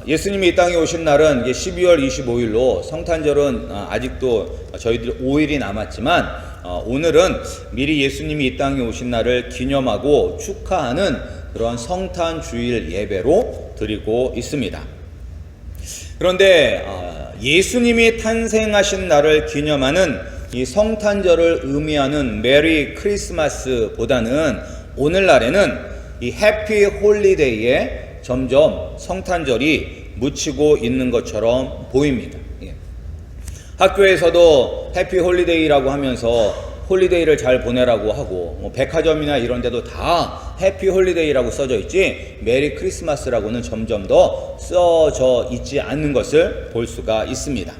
예수님이 이 땅에 오신 날은 12월 25일로 성탄절은 아직도 저희들 5일이 남았지만 오늘은 미리 예수님이 이 땅에 오신 날을 기념하고 축하하는 그런 성탄주일 예배로 드리고 있습니다. 그런데 예수님이 탄생하신 날을 기념하는 이 성탄절을 의미하는 메리 크리스마스보다는 오늘날에는 이 해피 홀리데이에 점점 성탄절이 묻히고 있는 것처럼 보입니다. 학교에서도 해피 홀리데이라고 하면서 홀리데이를 잘 보내라고 하고 백화점이나 이런 데도 다 해피 홀리데이라고 써져 있지 메리 크리스마스라고는 점점 더 써져 있지 않는 것을 볼 수가 있습니다.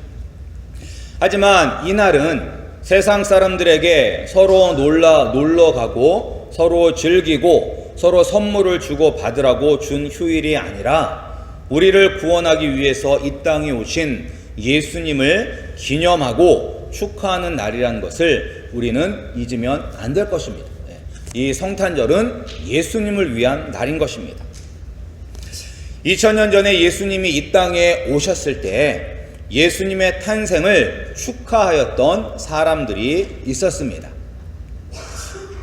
하지만 이날은 세상 사람들에게 서로 놀러 가고 서로 즐기고 서로 선물을 주고 받으라고 준 휴일이 아니라 우리를 구원하기 위해서 이 땅에 오신 예수님을 기념하고 축하하는 날이라는 것을 우리는 잊으면 안 될 것입니다. 이 성탄절은 예수님을 위한 날인 것입니다. 2000년 전에 예수님이 이 땅에 오셨을 때 예수님의 탄생을 축하하였던 사람들이 있었습니다.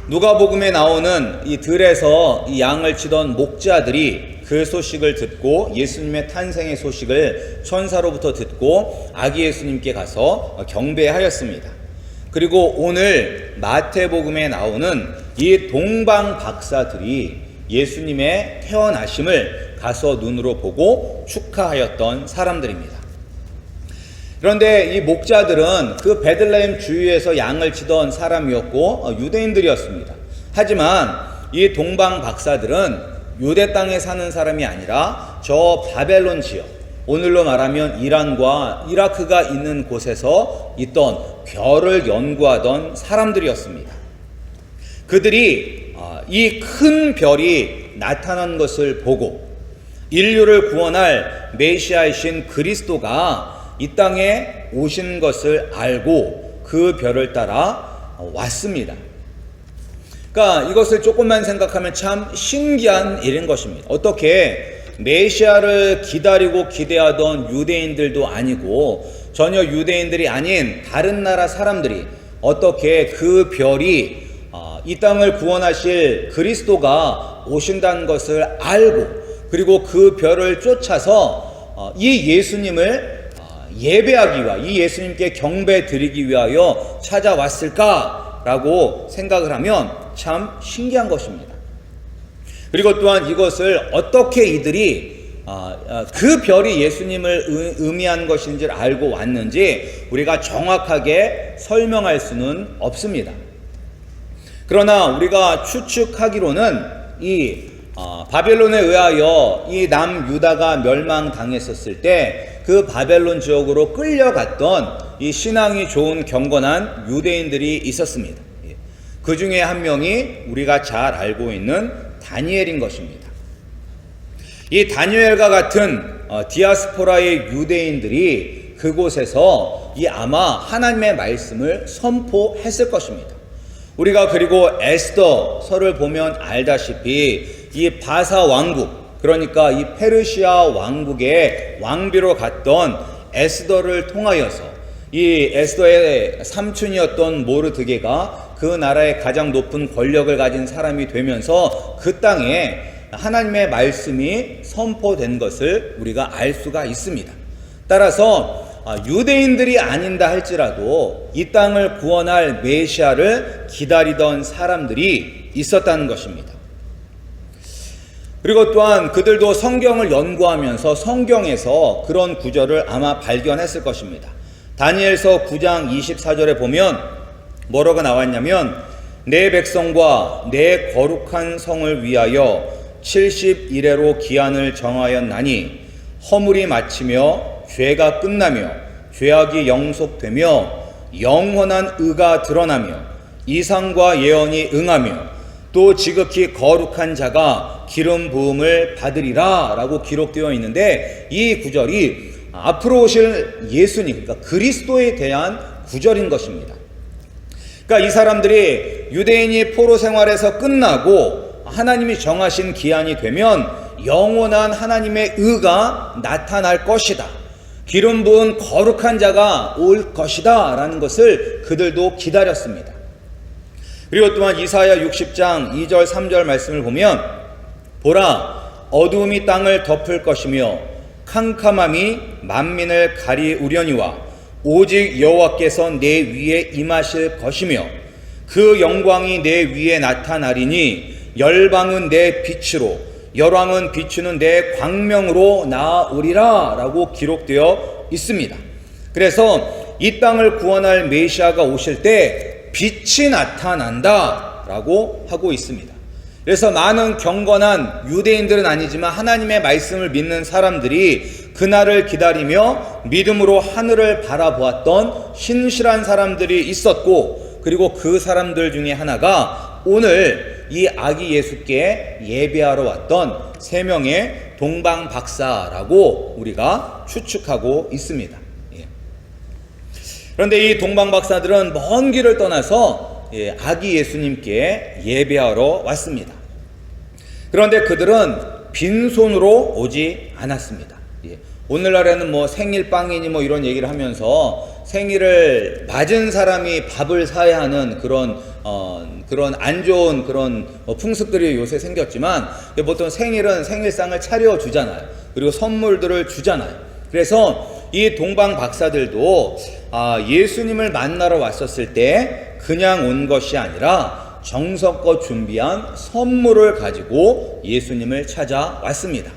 누가복음에 나오는 이 들에서 이 양을 치던 목자들이 그 소식을 듣고 예수님의 탄생의 소식을 천사로부터 듣고 아기 예수님께 가서 경배하였습니다. 그리고 오늘 마태복음에 나오는 이 동방 박사들이 예수님의 태어나심을 가서 눈으로 보고 축하하였던 사람들입니다. 그런데 이 목자들은 그 베들레헴 주위에서 양을 치던 사람이었고 유대인들이었습니다. 하지만 이 동방 박사들은 유대 땅에 사는 사람이 아니라 저 바벨론 지역, 오늘로 말하면 이란과 이라크가 있는 곳에서 있던 별을 연구하던 사람들이었습니다. 그들이 이 큰 별이 나타난 것을 보고 인류를 구원할 메시아이신 그리스도가 이 땅에 오신 것을 알고 그 별을 따라 왔습니다. 그러니까 이것을 조금만 생각하면 참 신기한 일인 것입니다. 어떻게 메시아를 기다리고 기대하던 유대인들도 아니고 전혀 유대인들이 아닌 다른 나라 사람들이 어떻게 그 별이 이 땅을 구원하실 그리스도가 오신다는 것을 알고 그리고 그 별을 쫓아서 이 예수님을 예배하기 위하여 이 예수님께 경배 드리기 위하여 찾아왔을까라고 생각을 하면 참 신기한 것입니다. 그리고 또한 이것을 어떻게 이들이 그 별이 예수님을 의미한 것인지를 알고 왔는지 우리가 정확하게 설명할 수는 없습니다. 그러나 우리가 추측하기로는 이 바벨론에 의하여 이 남유다가 멸망당했었을 때 그 바벨론 지역으로 끌려갔던 이 신앙이 좋은 경건한 유대인들이 있었습니다. 그 중에 한 명이 우리가 잘 알고 있는 다니엘인 것입니다. 이 다니엘과 같은 디아스포라의 유대인들이 그곳에서 이 아마 하나님의 말씀을 선포했을 것입니다. 우리가 그리고 에스더서를 보면 알다시피 이 바사 왕국, 그러니까 이 페르시아 왕국의 왕비로 갔던 에스더를 통하여서 이 에스더의 삼촌이었던 모르드게가 그 나라의 가장 높은 권력을 가진 사람이 되면서 그 땅에 하나님의 말씀이 선포된 것을 우리가 알 수가 있습니다. 따라서 유대인들이 아닌다 할지라도 이 땅을 구원할 메시아를 기다리던 사람들이 있었다는 것입니다. 그리고 또한 그들도 성경을 연구하면서 성경에서 그런 구절을 아마 발견했을 것입니다. 다니엘서 9장 24절에 보면 뭐라고 나왔냐면 내 백성과 내 거룩한 성을 위하여 70일에로 기한을 정하였나니 허물이 마치며 죄가 끝나며 죄악이 영속되며 영원한 의가 드러나며 이상과 예언이 응하며 또 지극히 거룩한 자가 기름 부음을 받으리라 라고 기록되어 있는데 이 구절이 앞으로 오실 예수님, 그러니까 그리스도에 대한 구절인 것입니다. 그러니까 이 사람들이 유대인이 포로 생활에서 끝나고 하나님이 정하신 기한이 되면 영원한 하나님의 의가 나타날 것이다. 기름 부은 거룩한 자가 올 것이다 라는 것을 그들도 기다렸습니다. 그리고 또한 이사야 60장 2절 3절 말씀을 보면 보라 어두움이 땅을 덮을 것이며 캄캄함이 만민을 가리우려니와 오직 여호와께서 내 위에 임하실 것이며 그 영광이 내 위에 나타나리니 열방은 내 빛으로 열왕은 비추는 내 광명으로 나아오리라 라고 기록되어 있습니다. 그래서 이 땅을 구원할 메시아가 오실 때 빛이 나타난다 라고 하고 있습니다. 그래서 많은 경건한 유대인들은 아니지만 하나님의 말씀을 믿는 사람들이 그날을 기다리며 믿음으로 하늘을 바라보았던 신실한 사람들이 있었고, 그리고 그 사람들 중에 하나가 오늘 이 아기 예수께 예배하러 왔던 3명의 동방 박사라고 우리가 추측하고 있습니다. 그런데 이 동방 박사들은 먼 길을 떠나서 아기 예수님께 예배하러 왔습니다. 그런데 그들은 빈손으로 오지 않았습니다. 오늘날에는 뭐 생일빵이니 뭐 이런 얘기를 하면서 생일을 맞은 사람이 밥을 사야 하는 그런 안 좋은 그런 풍습들이 요새 생겼지만, 보통 생일은 생일상을 차려주잖아요. 그리고 선물들을 주잖아요. 그래서 이 동방 박사들도 예수님을 만나러 왔었을 때 그냥 온 것이 아니라 정성껏 준비한 선물을 가지고 예수님을 찾아왔습니다.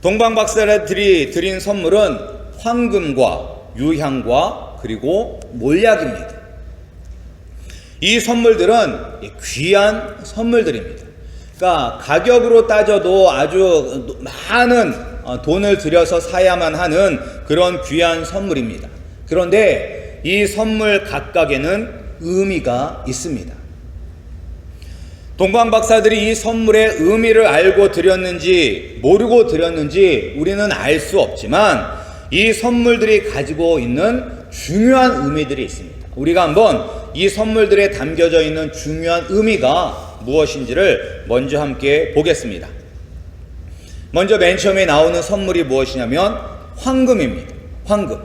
동방 박사들이 드린 선물은 황금과 유향과 그리고 몰약입니다. 이 선물들은 귀한 선물들입니다. 그러니까 가격으로 따져도 아주 많은 돈을 들여서 사야만 하는 그런 귀한 선물입니다. 그런데 이 선물 각각에는 의미가 있습니다. 동방 박사들이 이 선물의 의미를 알고 드렸는지 모르고 드렸는지 우리는 알 수 없지만 이 선물들이 가지고 있는 중요한 의미들이 있습니다. 우리가 한번 이 선물들에 담겨져 있는 중요한 의미가 무엇인지를 먼저 함께 보겠습니다. 먼저 맨 처음에 나오는 선물이 무엇이냐면 황금입니다. 황금.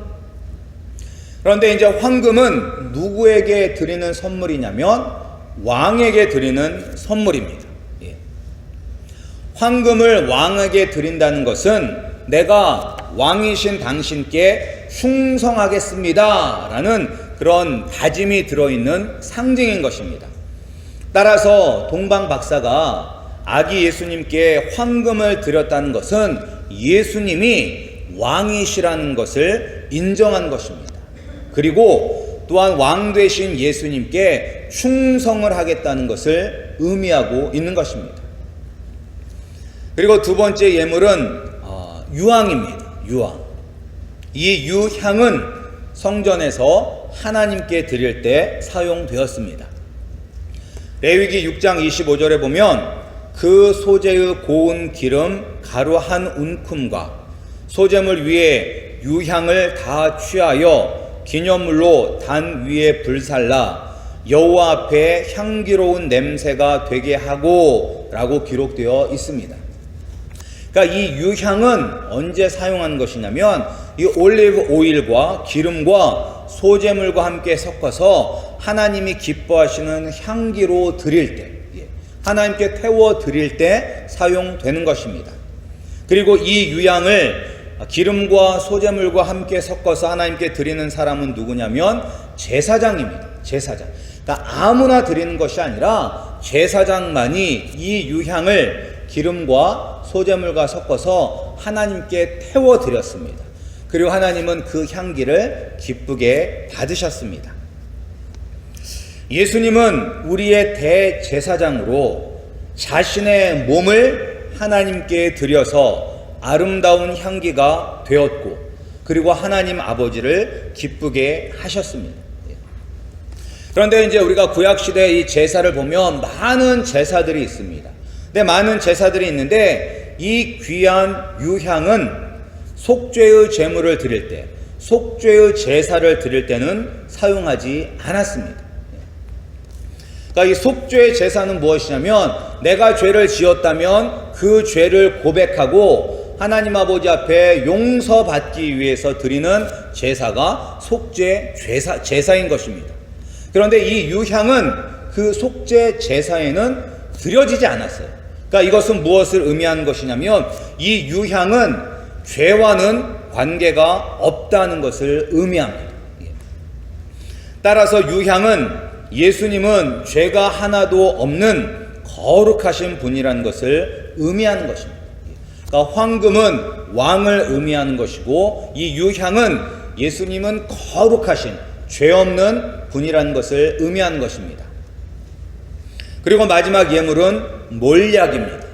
그런데 이제 황금은 누구에게 드리는 선물이냐면 왕에게 드리는 선물입니다. 황금을 왕에게 드린다는 것은 내가 왕이신 당신께 충성하겠습니다 라는 그런 다짐이 들어있는 상징인 것입니다. 따라서 동방 박사가 아기 예수님께 황금을 드렸다는 것은 예수님이 왕이시라는 것을 인정한 것입니다. 그리고 또한 왕 되신 예수님께 충성을 하겠다는 것을 의미하고 있는 것입니다. 그리고 두 번째 예물은 유황입니다. 유황. 이 유향은 성전에서 하나님께 드릴 때 사용되었습니다. 레위기 6장 25절에 보면 그 소재의 고운 기름 가루 한 움큼과 소재물 위에 유향을 다 취하여 기념물로 단 위에 불살라 여호와 앞에 향기로운 냄새가 되게 하고 라고 기록되어 있습니다. 그러니까 이 유향은 언제 사용한 것이냐면 이 올리브 오일과 기름과 소재물과 함께 섞어서 하나님이 기뻐하시는 향기로 드릴 때, 하나님께 태워 드릴 때 사용되는 것입니다. 그리고 이 유향을 기름과 소재물과 함께 섞어서 하나님께 드리는 사람은 누구냐면 제사장입니다. 제사장. 그러니까 아무나 드리는 것이 아니라 제사장만이 이 유향을 기름과 소재물과 섞어서 하나님께 태워 드렸습니다. 그리고 하나님은 그 향기를 기쁘게 받으셨습니다. 예수님은 우리의 대제사장으로 자신의 몸을 하나님께 드려서 아름다운 향기가 되었고, 그리고 하나님 아버지를 기쁘게 하셨습니다. 그런데 이제 우리가 구약시대 이 제사를 보면 많은 제사들이 있습니다. 근데 많은 제사들이 있는데 이 귀한 유향은 속죄의 제물을 드릴 때, 속죄의 제사를 드릴 때는 사용하지 않았습니다. 그러니까 이 속죄 제사는 무엇이냐면 내가 죄를 지었다면 그 죄를 고백하고 하나님 아버지 앞에 용서받기 위해서 드리는 제사가 속죄 제사인 것입니다. 그런데 이 유향은 그 속죄 제사에는 드려지지 않았어요. 그러니까 이것은 무엇을 의미하는 것이냐면 이 유향은 죄와는 관계가 없다는 것을 의미합니다. 따라서 유향은 예수님은 죄가 하나도 없는 거룩하신 분이라는 것을 의미하는 것입니다. 그러니까 황금은 왕을 의미하는 것이고 이 유향은 예수님은 거룩하신 죄 없는 분이라는 것을 의미하는 것입니다. 그리고 마지막 예물은 몰약입니다.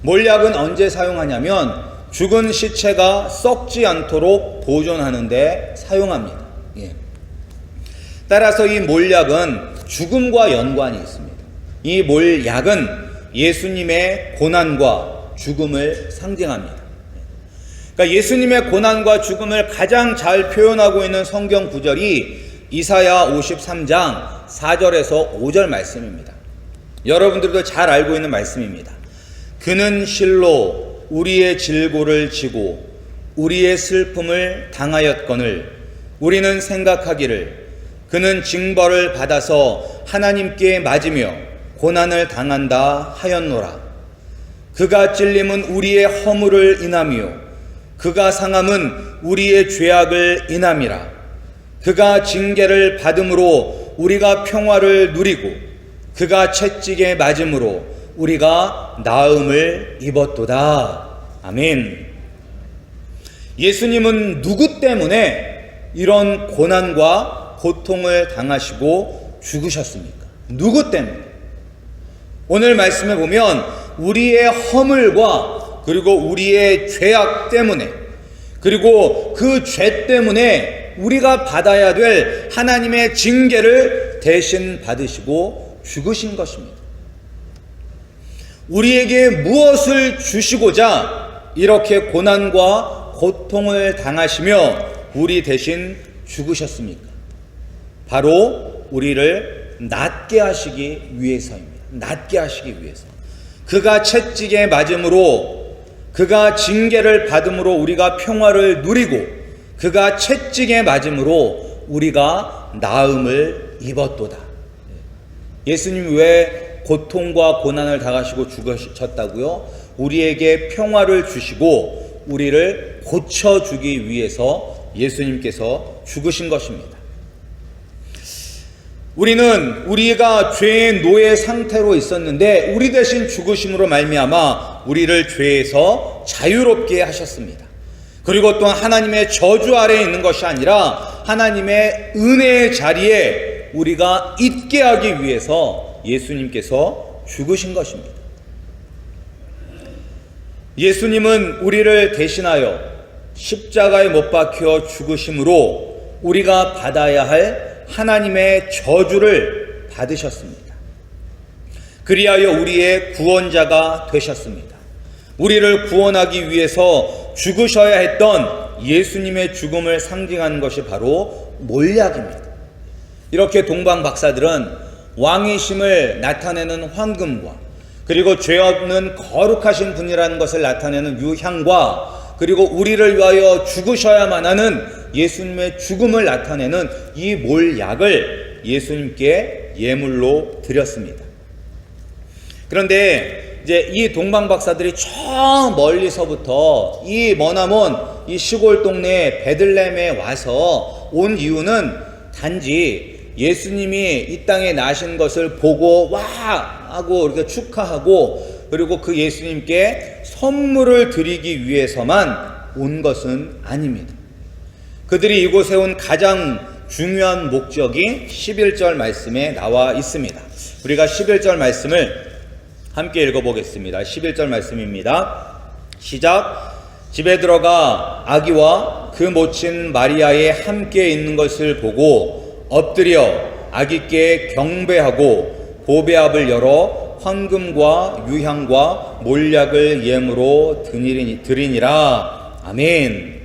몰약은 언제 사용하냐면 죽은 시체가 썩지 않도록 보존하는 데 사용합니다. 따라서 이 몰약은 죽음과 연관이 있습니다. 이 몰약은 예수님의 고난과 죽음을 상징합니다. 그러니까 예수님의 고난과 죽음을 가장 잘 표현하고 있는 성경 구절이 이사야 53장 4절에서 5절 말씀입니다. 여러분들도 잘 알고 있는 말씀입니다. 그는 실로 우리의 질고를 지고 우리의 슬픔을 당하였거늘 우리는 생각하기를 그는 징벌을 받아서 하나님께 맞으며 고난을 당한다 하였노라. 그가 찔림은 우리의 허물을 인하며 그가 상함은 우리의 죄악을 인함이라. 그가 징계를 받음으로 우리가 평화를 누리고 그가 채찍에 맞음으로 우리가 나음을 입었도다. 아멘. 예수님은 누구 때문에 이런 고난과 고통을 당하시고 죽으셨습니까? 누구 때문에? 오늘 말씀에 보면 우리의 허물과 그리고 우리의 죄악 때문에 그리고 그 죄 때문에 우리가 받아야 될 하나님의 징계를 대신 받으시고 죽으신 것입니다. 우리에게 무엇을 주시고자 이렇게 고난과 고통을 당하시며 우리 대신 죽으셨습니까? 바로 우리를 낫게 하시기 위해서입니다. 낫게 하시기 위해서. 그가 채찍에 맞음으로 그가 징계를 받음으로 우리가 평화를 누리고 그가 채찍에 맞음으로 우리가 나음을 입었도다. 예수님 왜 고통과 고난을 당하시고 죽으셨다고요? 우리에게 평화를 주시고 우리를 고쳐주기 위해서 예수님께서 죽으신 것입니다. 우리는 우리가 죄의 노예 상태로 있었는데 우리 대신 죽으심으로 말미암아 우리를 죄에서 자유롭게 하셨습니다. 그리고 또한 하나님의 저주 아래에 있는 것이 아니라 하나님의 은혜의 자리에 우리가 있게 하기 위해서 예수님께서 죽으신 것입니다. 예수님은 우리를 대신하여 십자가에 못 박혀 죽으심으로 우리가 받아야 할 하나님의 저주를 받으셨습니다. 그리하여 우리의 구원자가 되셨습니다. 우리를 구원하기 위해서 죽으셔야 했던 예수님의 죽음을 상징하는 것이 바로 몰약입니다. 이렇게 동방 박사들은 왕이심을 나타내는 황금과 그리고 죄 없는 거룩하신 분이라는 것을 나타내는 유향과 그리고 우리를 위하여 죽으셔야만 하는 예수님의 죽음을 나타내는 이 몰약을 예수님께 예물로 드렸습니다. 그런데 이제 이 동방 박사들이 저 멀리서부터 이 머나먼 이 시골 동네 베들레헴에 와서 온 이유는 단지 예수님이 이 땅에 나신 것을 보고 와 하고 이렇게 축하하고 그리고 그 예수님께 선물을 드리기 위해서만 온 것은 아닙니다. 그들이 이곳에 온 가장 중요한 목적이 11절 말씀에 나와 있습니다. 우리가 11절 말씀을 함께 읽어보겠습니다. 11절 말씀입니다. 시작. 집에 들어가 아기와 그 모친 마리아에 함께 있는 것을 보고 엎드려 아기께 경배하고 보배압을 열어 황금과 유향과 몰약을 예물로 드리니라. 아멘.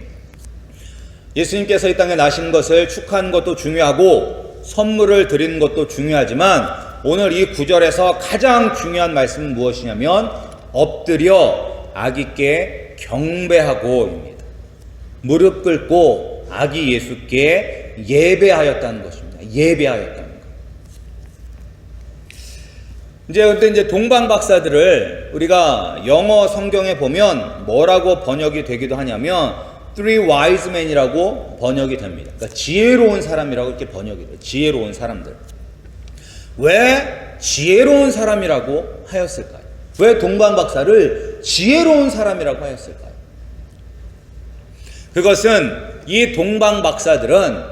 예수님께서 이 땅에 나신 것을 축하하는 것도 중요하고 선물을 드리는 것도 중요하지만 오늘 이 구절에서 가장 중요한 말씀은 무엇이냐면 엎드려 아기께 경배하고입니다. 무릎 꿇고 아기 예수께 예배하였다는 것입니다. 예배하였다는 것. 이제 동방 박사들을 우리가 영어 성경에 보면 뭐라고 번역이 되기도 하냐면 Three wise men이라고 번역이 됩니다. 그러니까 지혜로운 사람이라고 이렇게 번역이 돼요. 지혜로운 사람들. 왜 지혜로운 사람이라고 하였을까요? 왜 동방 박사를 지혜로운 사람이라고 하였을까요? 그것은 이 동방 박사들은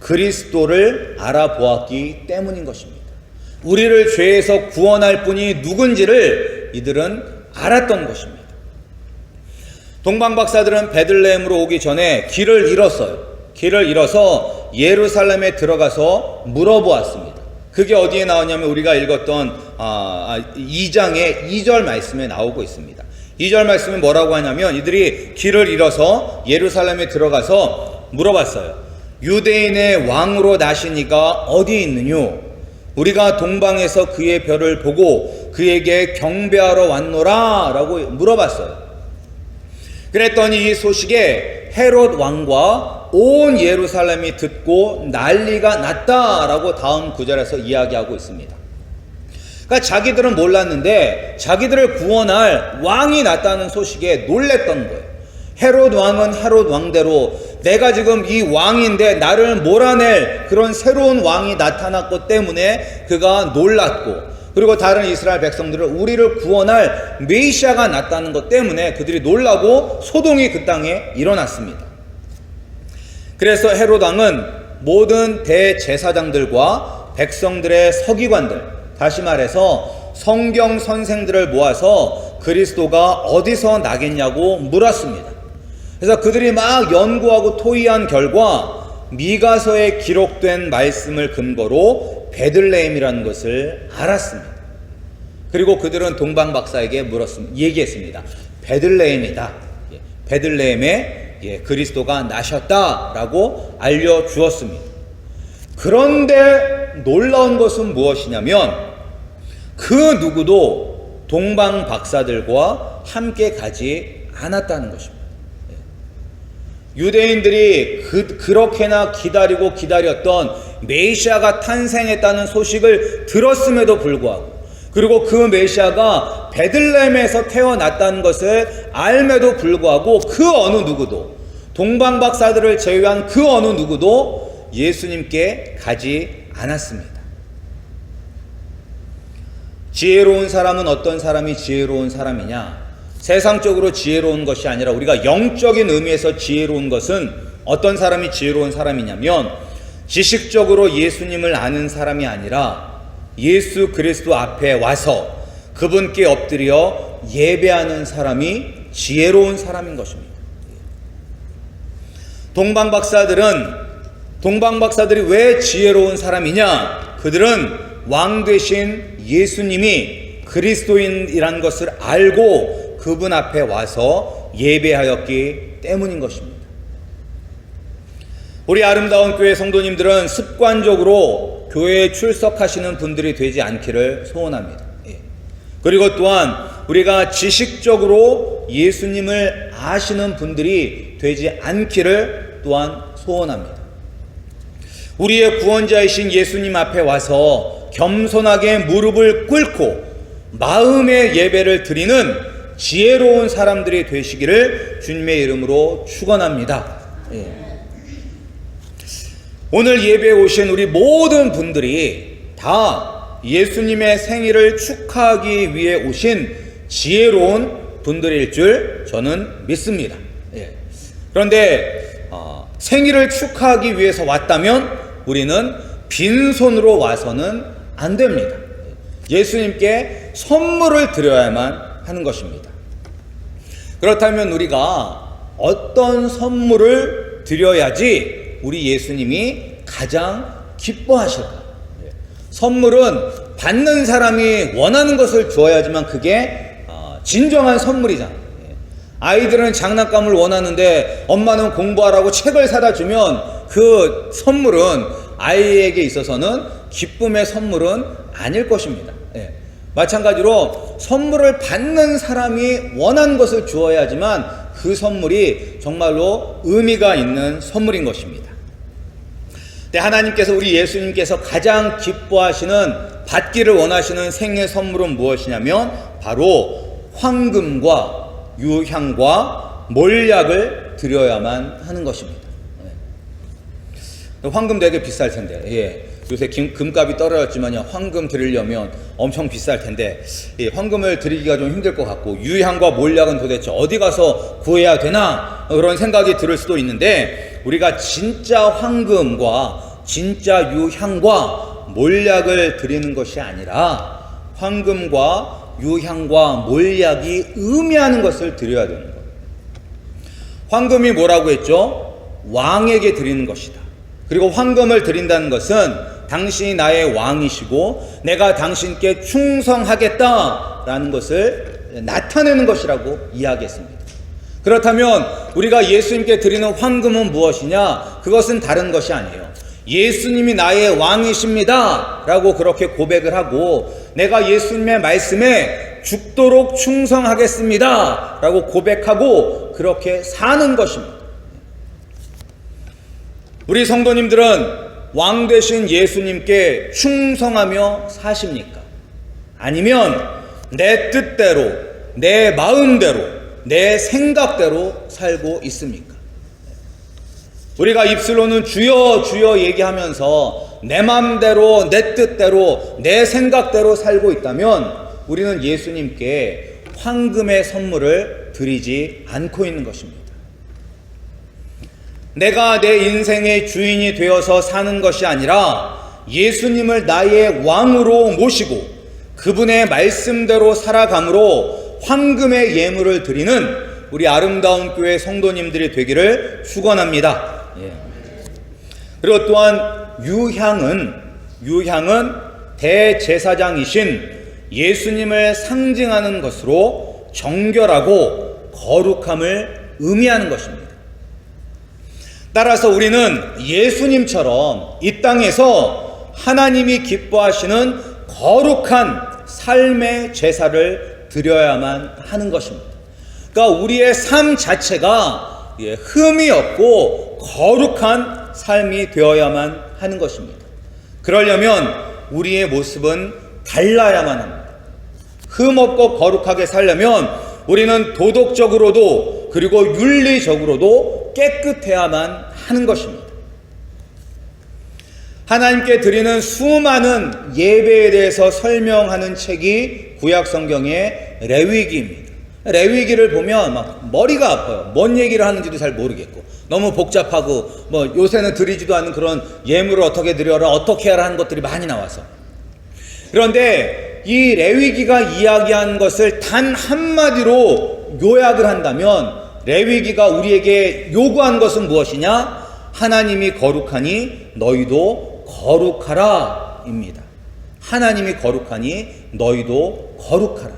그리스도를 알아보았기 때문인 것입니다. 우리를 죄에서 구원할 분이 누군지를 이들은 알았던 것입니다. 동방 박사들은 베들레헴으로 오기 전에 길을 잃었어요. 길을 잃어서 예루살렘에 들어가서 물어보았습니다. 그게 어디에 나오냐면 우리가 읽었던 2장의 2절 말씀에 나오고 있습니다. 2절 말씀에 뭐라고 하냐면 이들이 길을 잃어서 예루살렘에 들어가서 물어봤어요. 유대인의 왕으로 나신 이가 어디 있느뇨? 우리가 동방에서 그의 별을 보고 그에게 경배하러 왔노라 라고 물어봤어요. 그랬더니 이 소식에 헤롯 왕과 온 예루살렘이 듣고 난리가 났다라고 다음 구절에서 이야기하고 있습니다. 그러니까 자기들은 몰랐는데 자기들을 구원할 왕이 났다는 소식에 놀랬던 거예요. 헤롯 왕은 헤롯 왕대로 내가 지금 이 왕인데 나를 몰아낼 그런 새로운 왕이 나타났기 때문에 그가 놀랐고, 그리고 다른 이스라엘 백성들은 우리를 구원할 메시아가 났다는 것 때문에 그들이 놀라고 소동이 그 땅에 일어났습니다. 그래서 헤롯 왕은 모든 대제사장들과 백성들의 서기관들, 다시 말해서 성경 선생들을 모아서 그리스도가 어디서 나겠냐고 물었습니다. 그래서 그들이 막 연구하고 토의한 결과 미가서에 기록된 말씀을 근거로 베들레헴이라는 것을 알았습니다. 그리고 그들은 동방 박사에게 얘기했습니다. 베들레헴이다. 베들레헴에 그리스도가 나셨다라고 알려주었습니다. 그런데 놀라운 것은 무엇이냐면 그 누구도 동방 박사들과 함께 가지 않았다는 것입니다. 유대인들이 그렇게나 기다리고 기다렸던 메시아가 탄생했다는 소식을 들었음에도 불구하고, 그리고 그 메시아가 베들레헴에서 태어났다는 것을 알매도 불구하고 그 어느 누구도, 동방 박사들을 제외한 그 어느 누구도 예수님께 가지 않았습니다. 지혜로운 사람은 어떤 사람이 지혜로운 사람이냐? 세상적으로 지혜로운 것이 아니라 우리가 영적인 의미에서 지혜로운 것은 어떤 사람이 지혜로운 사람이냐면 지식적으로 예수님을 아는 사람이 아니라 예수 그리스도 앞에 와서 그분께 엎드려 예배하는 사람이 지혜로운 사람인 것입니다. 동방 박사들이 왜 지혜로운 사람이냐? 그들은 왕 되신 예수님이 그리스도인이라는 것을 알고 그분 앞에 와서 예배하였기 때문인 것입니다. 우리 아름다운 교회 성도님들은 습관적으로 교회에 출석하시는 분들이 되지 않기를 소원합니다. 그리고 또한 우리가 지식적으로 예수님을 아시는 분들이 되지 않기를 또한 소원합니다. 우리의 구원자이신 예수님 앞에 와서 겸손하게 무릎을 꿇고 마음의 예배를 드리는 지혜로운 사람들이 되시기를 주님의 이름으로 축원합니다. 오늘 예배에 오신 우리 모든 분들이 다 예수님의 생일을 축하하기 위해 오신 지혜로운 분들일 줄 저는 믿습니다. 그런데 생일을 축하하기 위해서 왔다면 우리는 빈손으로 와서는 안 됩니다. 예수님께 선물을 드려야만 하는 것입니다. 그렇다면 우리가 어떤 선물을 드려야지 우리 예수님이 가장 기뻐하실까? 선물은 받는 사람이 원하는 것을 주어야지만 그게 진정한 선물이잖아요. 아이들은 장난감을 원하는데 엄마는 공부하라고 책을 사다 주면 그 선물은 아이에게 있어서는 기쁨의 선물은 아닐 것입니다. 예. 마찬가지로 선물을 받는 사람이 원한 것을 주어야지만 그 선물이 정말로 의미가 있는 선물인 것입니다. 하나님께서, 우리 예수님께서 가장 기뻐하시는, 받기를 원하시는 생애 선물은 무엇이냐면 바로 황금과 유향과 몰약을 드려야만 하는 것입니다. 황금 되게 비쌀 텐데, 예. 요새 금값이 떨어졌지만 황금 드리려면 엄청 비쌀 텐데, 예, 황금을 드리기가 좀 힘들 것 같고, 유향과 몰약은 도대체 어디 가서 구해야 되나, 그런 생각이 들 수도 있는데, 우리가 진짜 황금과 진짜 유향과 몰약을 드리는 것이 아니라 황금과 유향과 몰약이 의미하는 것을 드려야 되는 거예요. 황금이 뭐라고 했죠? 왕에게 드리는 것이다. 그리고 황금을 드린다는 것은 당신이 나의 왕이시고 내가 당신께 충성하겠다라는 것을 나타내는 것이라고 이야기했습니다. 그렇다면 우리가 예수님께 드리는 황금은 무엇이냐? 그것은 다른 것이 아니에요. 예수님이 나의 왕이십니다 라고 그렇게 고백을 하고, 내가 예수님의 말씀에 죽도록 충성하겠습니다 라고 고백하고 그렇게 사는 것입니다. 우리 성도님들은 왕 되신 예수님께 충성하며 사십니까? 아니면 내 뜻대로, 내 마음대로, 내 생각대로 살고 있습니까? 우리가 입술로는 주여 주여 얘기하면서 내 마음대로, 내 뜻대로, 내 생각대로 살고 있다면 우리는 예수님께 황금의 선물을 드리지 않고 있는 것입니다. 내가 내 인생의 주인이 되어서 사는 것이 아니라 예수님을 나의 왕으로 모시고 그분의 말씀대로 살아감으로 황금의 예물을 드리는 우리 아름다운 교회 성도님들이 되기를 축원합니다. 그리고 또한 유향은 대제사장이신 예수님을 상징하는 것으로 정결하고 거룩함을 의미하는 것입니다. 따라서 우리는 예수님처럼 이 땅에서 하나님이 기뻐하시는 거룩한 삶의 제사를 드려야만 하는 것입니다. 그러니까 우리의 삶 자체가 흠이 없고 거룩한 삶이 되어야만 하는 것입니다. 그러려면 우리의 모습은 달라야만 합니다. 흠 없고 거룩하게 살려면 우리는 도덕적으로도 그리고 윤리적으로도 깨끗해야만 하는 것입니다. 하나님께 드리는 수많은 예배에 대해서 설명하는 책이 구약 성경의 레위기입니다. 레위기를 보면 막 머리가 아파요. 뭔 얘기를 하는지도 잘 모르겠고 너무 복잡하고 뭐 요새는 드리지도 않는 그런 예물을 어떻게 드려라, 어떻게 하라 하는 것들이 많이 나와서. 그런데 이 레위기가 이야기한 것을 단 한마디로 요약을 한다면 레위기가 우리에게 요구한 것은 무엇이냐? 하나님이 거룩하니 너희도 거룩하라 입니다. 하나님이 거룩하니 너희도 거룩하라.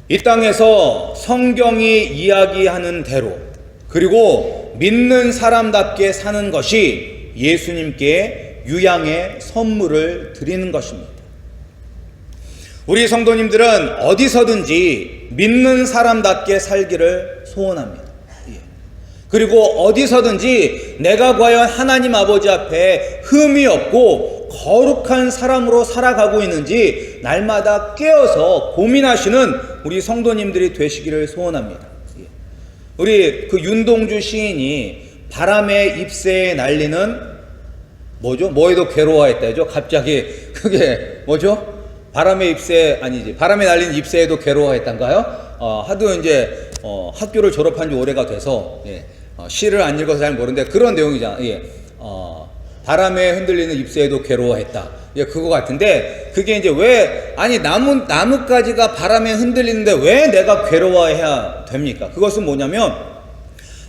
이 땅에서 성경이 이야기하는 대로 그리고 믿는 사람답게 사는 것이 예수님께 유향의 선물을 드리는 것입니다. 우리 성도님들은 어디서든지 믿는 사람답게 살기를 소원합니다. 그리고 어디서든지 내가 과연 하나님 아버지 앞에 흠이 없고 거룩한 사람으로 살아가고 있는지 날마다 깨어서 고민하시는 우리 성도님들이 되시기를 소원합니다. 우리 그 윤동주 시인이 바람의 ip새에 날리는 뭐죠? 뭐에도 괴로워했다죠? 갑자기 그게 뭐죠? 바람의 ip새 아니지, 바람에 날린 ip새에도 괴로워했단가요? 하도 이제 학교를 졸업한 지 오래가 돼서 시를 안 읽어서 잘 모르는데 그런 내용이잖아. 바람에 흔들리는 ip새에도 괴로워했다. 그거 같은데 그게 이제 왜 아니 나뭇가지가 바람에 흔들리는데 왜 내가 괴로워해야 됩니까? 그것은 뭐냐면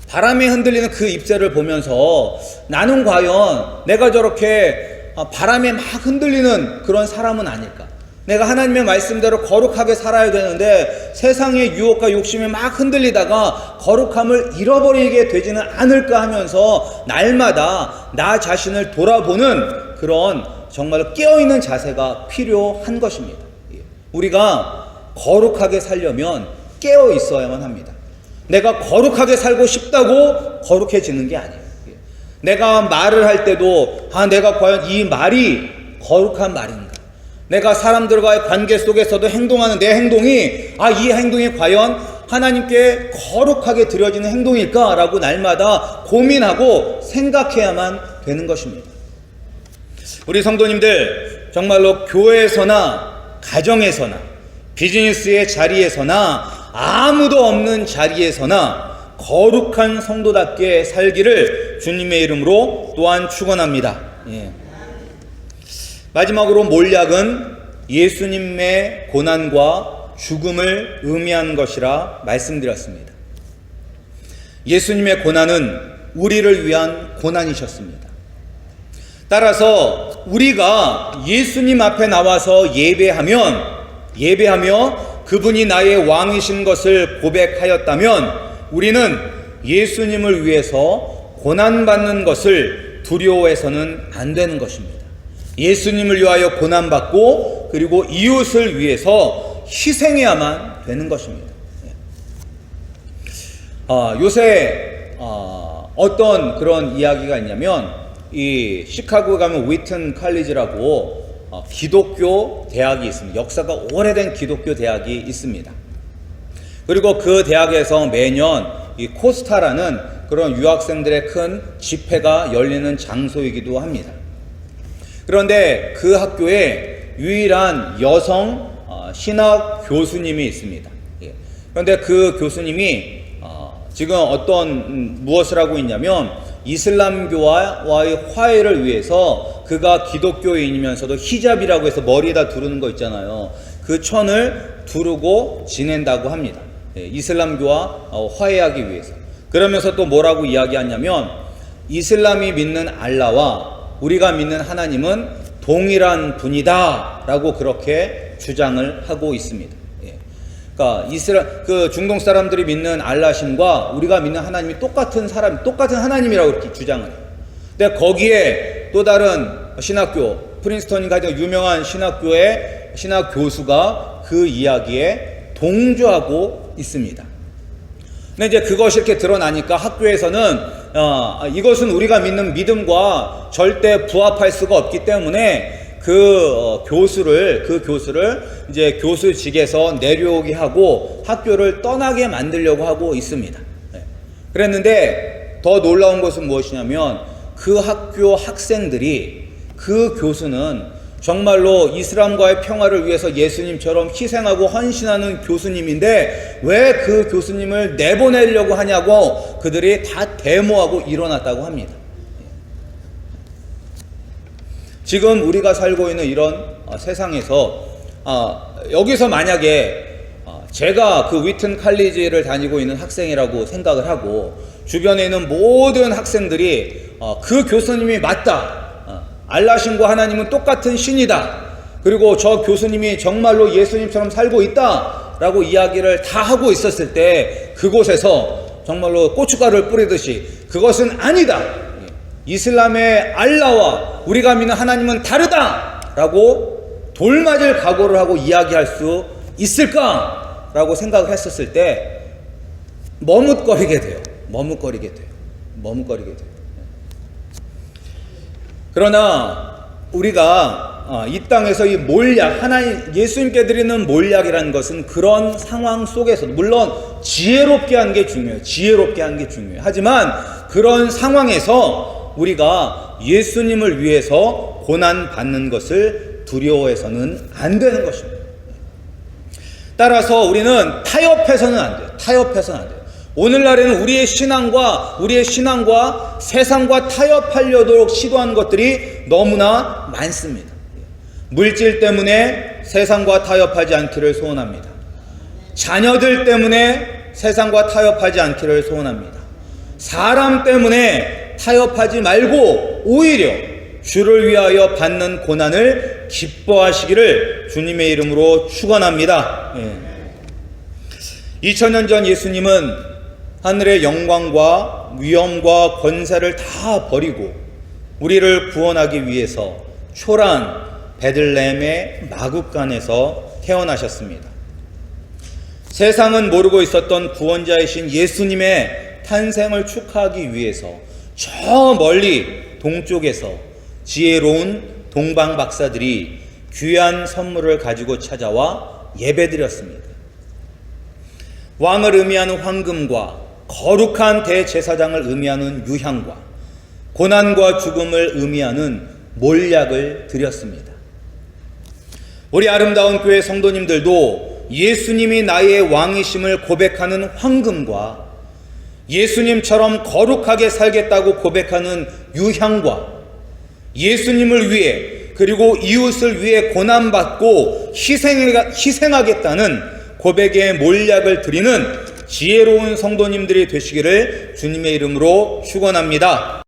바람에 흔들리는 그 ip새를 보면서 나는 과연 내가 저렇게 바람에 막 흔들리는 그런 사람은 아닐까? 내가 하나님의 말씀대로 거룩하게 살아야 되는데 세상의 유혹과 욕심에 막 흔들리다가 거룩함을 잃어버리게 되지는 않을까 하면서 날마다 나 자신을 돌아보는 그런 정말로 깨어있는 자세가 필요한 것입니다. 우리가 거룩하게 살려면 깨어 있어야만 합니다. 내가 거룩하게 살고 싶다고 거룩해지는 게 아니에요. 내가 말을 할 때도 내가 과연 이 말이 거룩한 말인가? 내가 사람들과의 관계 속에서도 행동하는 내 행동이 이 행동이 과연 하나님께 거룩하게 드려지는 행동일까라고 날마다 고민하고 생각해야만 되는 것입니다. 우리 성도님들 정말로 교회에서나 가정에서나 비즈니스의 자리에서나 아무도 없는 자리에서나 거룩한 성도답게 살기를 주님의 이름으로 또한 축원합니다. 마지막으로 몰약은 예수님의 고난과 죽음을 의미하는 것이라 말씀드렸습니다. 예수님의 고난은 우리를 위한 고난이셨습니다. 따라서 우리가 예수님 앞에 나와서 예배하며 그분이 나의 왕이신 것을 고백하였다면 우리는 예수님을 위해서 고난받는 것을 두려워해서는 안 되는 것입니다. 예수님을 위하여 고난받고 그리고 이웃을 위해서 희생해야만 되는 것입니다. 요새 어떤 그런 이야기가 있냐면 이 시카고에 가면 위튼 칼리지라고 기독교 대학이 있습니다. 역사가 오래된 기독교 대학이 있습니다. 그리고 그 대학에서 매년 이 코스타라는 그런 유학생들의 큰 집회가 열리는 장소이기도 합니다. 그런데 그 학교에 유일한 여성 신학 교수님이 있습니다. 그런데 그 교수님이 지금 무엇을 하고 있냐면 이슬람교와의 화해를 위해서 그가 기독교인이면서도 히잡이라고 해서 머리에다 두르는 거 있잖아요. 그 천을 두르고 지낸다고 합니다. 이슬람교와 화해하기 위해서. 그러면서 또 뭐라고 이야기하냐면 이슬람이 믿는 알라와 우리가 믿는 하나님은 동일한 분이다 라고 그렇게 주장을 하고 있습니다. 그러니까 그 중동 사람들이 믿는 알라신과 우리가 믿는 하나님이 똑같은 하나님이라고 이렇게 주장을 해요. 근데 거기에 또 다른 신학교, 프린스턴인가 하여튼 유명한 신학교의 신학 교수가 그 이야기에 동조하고 있습니다. 근데 이제 그것이 이렇게 드러나니까 학교에서는 이것은 우리가 믿는 믿음과 절대 부합할 수가 없기 때문에 그 교수를 이제 교수직에서 내려오게 하고 학교를 떠나게 만들려고 하고 있습니다. 그랬는데 더 놀라운 것은 무엇이냐면 그 학교 학생들이 그 교수는 정말로 이슬람과의 평화를 위해서 예수님처럼 희생하고 헌신하는 교수님인데 왜 그 교수님을 내보내려고 하냐고 그들이 다 데모하고 일어났다고 합니다. 지금 우리가 살고 있는 이런 세상에서 여기서 만약에 제가 그 위튼 칼리지를 다니고 있는 학생이라고 생각을 하고 주변에 있는 모든 학생들이 그 교수님이 맞다, 알라신과 하나님은 똑같은 신이다, 그리고 저 교수님이 정말로 예수님처럼 살고 있다 라고 이야기를 다 하고 있었을 때 그곳에서 정말로 고춧가루를 뿌리듯이 그것은 아니다, 이슬람의 알라와 우리가 믿는 하나님은 다르다 라고 돌맞을 각오를 하고 이야기할 수 있을까 라고 생각을 했었을 때 머뭇거리게 돼요. 그러나 우리가 이 땅에서 이 몰약, 예수님께 드리는 몰약이라는 것은 그런 상황 속에서도 물론 지혜롭게 하는 게 중요해요. 하지만 그런 상황에서 우리가 예수님을 위해서 고난받는 것을 두려워해서는 안 되는 것입니다. 따라서 우리는 타협해서는 안 돼요. 오늘날에는 우리의 신앙과 세상과 타협하려도록 시도하는 것들이 너무나 많습니다. 물질 때문에 세상과 타협하지 않기를 소원합니다. 자녀들 때문에 세상과 타협하지 않기를 소원합니다. 사람 때문에 타협하지 말고 오히려 주를 위하여 받는 고난을 기뻐하시기를 주님의 이름으로 축원합니다. 2000년 전 예수님은 하늘의 영광과 위엄과 권세를 다 버리고 우리를 구원하기 위해서 초라한 베들레헴의 마구간에서 태어나셨습니다. 세상은 모르고 있었던 구원자이신 예수님의 탄생을 축하하기 위해서 저 멀리 동쪽에서 지혜로운 동방 박사들이 귀한 선물을 가지고 찾아와 예배드렸습니다. 왕을 의미하는 황금과 거룩한 대제사장을 의미하는 유향과 고난과 죽음을 의미하는 몰약을 드렸습니다. 우리 아름다운 교회 성도님들도 예수님이 나의 왕이심을 고백하는 황금과 예수님처럼 거룩하게 살겠다고 고백하는 유향과 예수님을 위해 그리고 이웃을 위해 고난받고 희생하겠다는 고백의 몰약을 드리는 지혜로운 성도님들이 되시기를 주님의 이름으로 축원합니다.